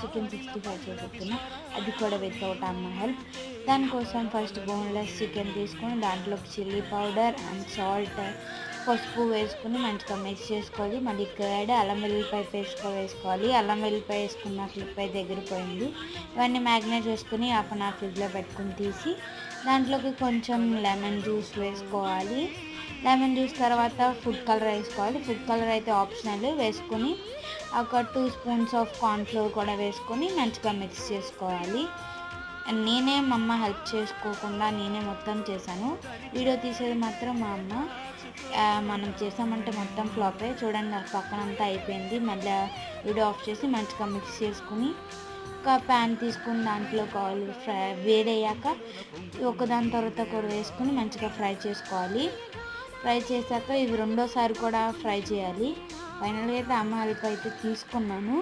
Chicken 65 చేయబోతున్నా, అది కూడా without అమ్మ హెల్ప్. దానికోసం ఫస్ట్ బోన్లెస్ చికెన్ తీసుకొని దాంట్లోకి చిల్లీ పౌడర్ అండ్ సాల్ట్, పసుపు వేసుకుని మంచిగా మిక్స్ చేసుకోవాలి. మళ్ళీ కర్డ్, అల్లం వెల్లుల్లిపాయ పేస్ట్ వేసుకోవాలి. అల్లం వెల్లుల్లిపాయ వేసుకున్న క్లిప్పాయ దగ్గరిపోయింది. ఇవన్నీ మ్యాగ్నేట్ చేసుకుని హాఫ్ అన్ అవర్ ఫ్రిడ్జ్లో పెట్టుకుని తీసి దాంట్లోకి కొంచెం లెమన్ జ్యూస్ వేసుకోవాలి. లెమన్ జ్యూస్ తర్వాత ఫుడ్ కలర్ వేసుకోవాలి. ఫుడ్ కలర్ అయితే ఆప్షనల్, వేసుకొని ఒక 2 స్పూన్స్ ఆఫ్ కార్న్ఫ్లోర్ కూడా వేసుకొని మంచిగా మిక్స్ చేసుకోవాలి. నేనే మా అమ్మ హెల్ప్ చేసుకోకుండా నేనే మొత్తం చేశాను. వీడియో తీసేది మాత్రం మా అమ్మ. మనం చేసామంటే మొత్తం ఫ్లాపే. చూడండి నాకు పక్కనంతా అయిపోయింది. మళ్ళీ వీడియో ఆఫ్ చేసి మంచిగా మిక్స్ చేసుకుని ఒక ప్యాన్ తీసుకుని దాంట్లో ఆయిల్ వేడయ్యాక ఒకదాని తర్వాత కూడా వేసుకుని మంచిగా ఫ్రై చేసుకోవాలి. ఫ్రై చేశాక ఇవి రెండోసారి కూడా ఫ్రై చేయాలి. ఫైనల్గా అయితే అమ్మ హెల్ప్ అయితే తీసుకున్నాను.